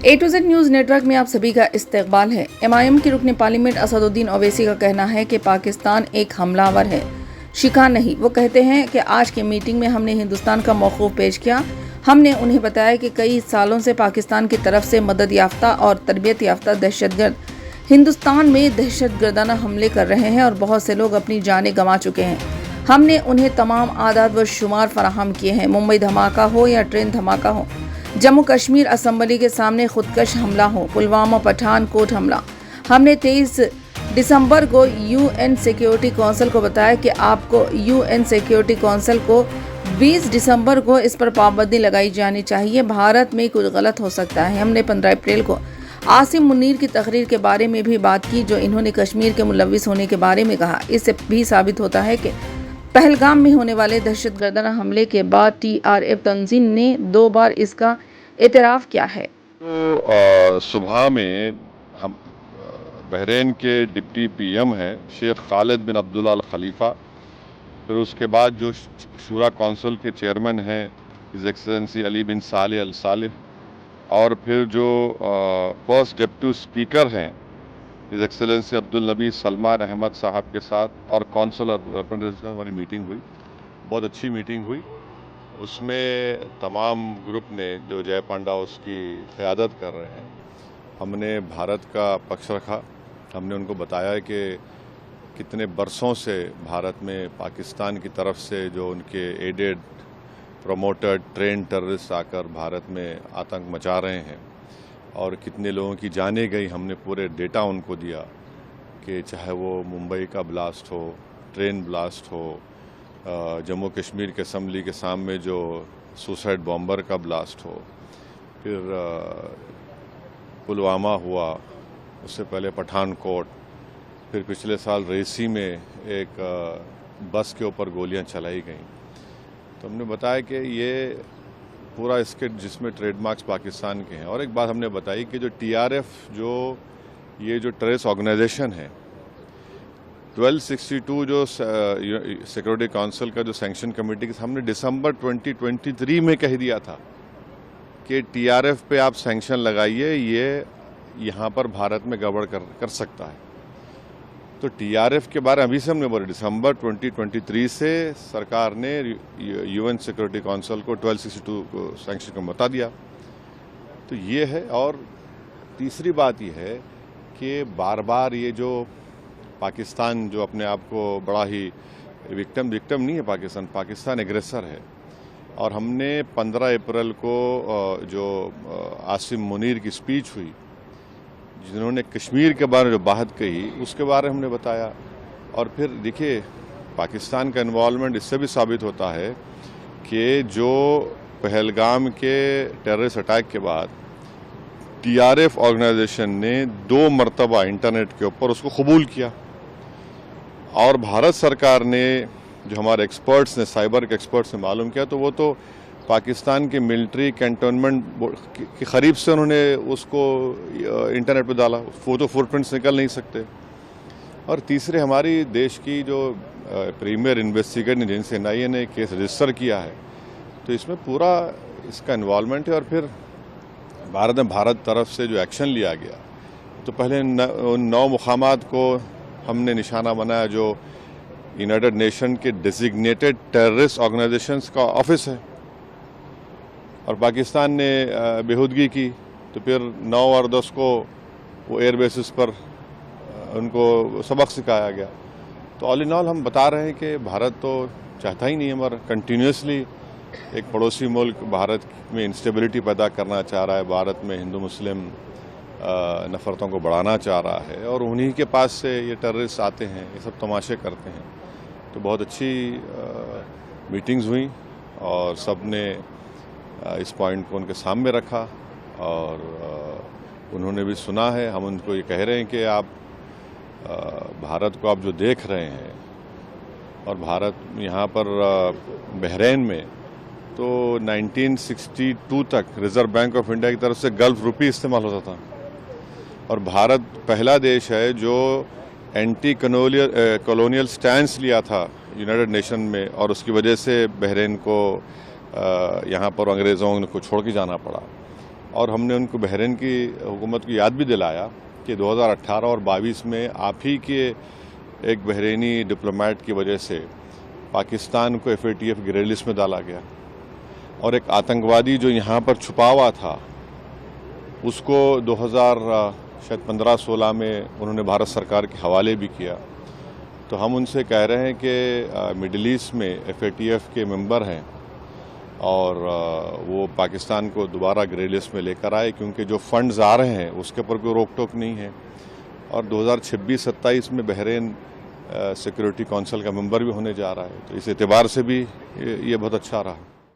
A to Z news network में आप सभी का इस्तकबाल है। MIM के रुकन पार्लियामेंट असदुद्दीन ओवैसी का कहना है कि पाकिस्तान एक हमलावर है, शिकार नहीं। वो कहते हैं कि आज की मीटिंग में हमने हिंदुस्तान का मौक़िफ़ पेश किया। हमने उन्हें बताया कि कई सालों से पाकिस्तान की तरफ से मदद याफ्ता और तरबियत याफ्ता दहशतगर्द हिंदुस्तान में दहशतगर्दाना हमले कर रहे हैं और बहुत से लोग अपनी जानें गंवा चुके हैं। हमने उन्हें तमाम आदाद व शुमार फराहम किए हैं। मुंबई धमाका हो या ट्रेन धमाका हो, जम्मू कश्मीर असम्बली के सामने खुदकश हमला हो, पुलवामा पठानकोट हमला, हमने 23 दिसंबर को UN सिक्योरिटी काउंसिल को बताया कि आपको UN सिक्योरिटी काउंसिल को 20 दिसंबर को इस पर पाबंदी लगाई जानी चाहिए। भारत में कुछ गलत हो सकता है। हमने 15 अप्रैल को आसिम मुनीर की तकरीर के बारे में भी बात की, जो इन्होंने कश्मीर के मुलविस होने के बारे में कहा। इससे भी साबित होता है कि पहलगाम में होने वाले दहशतगर्दाना हमले के बाद TRF तंजीम ने 2 बार इसका एतराफ़ किया है। तो सुबह में हम बहरीन के डिप्टी PM हैं शेख खालिद बिन अब्दुल्ला अल खलीफा, फिर उसके बाद जो शूरा काउंसिल के चेयरमैन हैं हिज एक्सेलेंसी अली बिन सालेह अल सालेह, और फिर जो फर्स्ट डिप्टी स्पीकर हैं हिज एक्सेलेंसी अब्दुल नबी सलमान अहमद साहब के साथ और काउंसिल रिप्रेजेंटेटिव वाली मीटिंग हुई। बहुत अच्छी मीटिंग हुई। उसमें तमाम ग्रुप ने जो जय पांडा उसकी क़यादत कर रहे हैं, हमने भारत का पक्ष रखा। हमने उनको बताया कि कितने बरसों से भारत में पाकिस्तान की तरफ से जो उनके एडेड प्रमोटेड ट्रेन टेररिस्ट आकर भारत में आतंक मचा रहे हैं और कितने लोगों की जानें गई। हमने पूरे डेटा उनको दिया कि चाहे वो मुंबई का ब्लास्ट हो, ट्रेन ब्लास्ट हो, जम्मू कश्मीर के असम्बली के सामने जो सुसाइड बॉम्बर का ब्लास्ट हो, फिर पुलवामा हुआ, उससे पहले पठानकोट, फिर पिछले साल रेसी में एक बस के ऊपर गोलियां चलाई गईं। तो हमने बताया कि ये पूरा स्किट जिसमें ट्रेडमार्क्स पाकिस्तान के हैं। और एक बात हमने बताई कि जो TRF ये जो टेररिस्ट ऑर्गेनाइजेशन है, 1262 जो सिक्योरिटी काउंसिल का जो सैंक्शन कमेटी के सामने दिसंबर 2023 में कह दिया था कि TRF पे आप सैंक्शन लगाइए, ये यहाँ पर भारत में गड़बड़ कर सकता है। तो TRF के बारे में अभी से हमने बोले, दिसंबर 2023 से सरकार ने UN सिक्योरिटी काउंसिल को 1262 को सैंक्शन को बता दिया। तो ये है। और तीसरी बात ये है कि बार बार ये जो पाकिस्तान जो अपने आप को बड़ा ही विक्टिम नहीं है, पाकिस्तान एग्रेसर है। और हमने 15 अप्रैल को जो आसिम मुनीर की स्पीच हुई, जिन्होंने कश्मीर के बारे में जो बात कही, उसके बारे में हमने बताया। और फिर देखिए, पाकिस्तान का इन्वॉल्वमेंट इससे भी साबित होता है कि जो पहलगाम के टेररिस्ट अटैक के बाद TRF ऑर्गेनाइजेशन ने 2 मरतबा इंटरनेट के ऊपर उसको कबूल किया, और भारत सरकार ने, जो हमारे एक्सपर्ट्स ने, साइबर के एक्सपर्ट्स ने मालूम किया, तो वो तो पाकिस्तान के मिलिट्री कैंटोनमेंट के करीब से उन्होंने उसको इंटरनेट पर डाला। वो तो फुटप्रिंट्स निकल नहीं सकते। और तीसरे, हमारी देश की जो प्रीमियर इन्वेस्टिगेटिंग एजेंसी NIA ने केस रजिस्टर किया है, तो इसमें पूरा इसका इन्वॉल्वमेंट है। और फिर भारत तरफ से जो एक्शन लिया गया, तो पहले 9 मुकामात को हमने निशाना बनाया जो यूनाइटेड नेशन के डेजिग्नेटेड टेररिस्ट ऑर्गेनाइजेशंस का ऑफिस है, और पाकिस्तान ने बेहूदगी की। तो फिर 9 और 10 को वो एयर बेसिस पर उनको सबक सिखाया गया। तो ऑल इन ऑल हम बता रहे हैं कि भारत तो चाहता ही नहीं है, हमारा कंटिन्यूसली एक पड़ोसी मुल्क भारत में इंस्टेबिलिटी पैदा करना चाह रहा है, भारत में हिंदू मुस्लिम नफ़रतों को बढ़ाना चाह रहा है, और उन्हीं के पास से ये टेररिस्ट आते हैं, ये सब तमाशे करते हैं। तो बहुत अच्छी मीटिंग्स हुई और सब ने इस पॉइंट को उनके सामने रखा, और उन्होंने भी सुना है। हम उनको ये कह रहे हैं कि आप भारत को आप जो देख रहे हैं, और भारत यहाँ पर बहरीन में तो 1962 तक रिज़र्व बैंक ऑफ इंडिया की तरफ से गल्फ रुपी इस्तेमाल होता था, और भारत पहला देश है जो एंटी कॉलोनियल स्टैंस लिया था यूनाइटेड नेशन में, और उसकी वजह से बहरीन को यहाँ पर अंग्रेज़ों को छोड़ के जाना पड़ा। और हमने उनको बहरीन की हुकूमत को याद भी दिलाया कि 2018 और 22 में आप ही के एक बहरीनी डिप्लोमेट की वजह से पाकिस्तान को FATF ग्रे लिस्ट में डाला गया और एक आतंकवादी जो यहाँ पर छुपा हुआ था उसको 2015-16 में उन्होंने भारत सरकार के हवाले भी किया। तो हम उनसे कह रहे हैं कि मिडिल ईस्ट में FATF के मेंबर हैं और वो पाकिस्तान को दोबारा ग्रे लिस्ट में लेकर आए, क्योंकि जो फंड्स आ रहे हैं उसके ऊपर कोई रोक टोक नहीं है। और 2026-27 में बहरीन सिक्योरिटी काउंसिल का मेंबर भी होने जा रहा है, तो इस एतबार से भी ये बहुत अच्छा रहा।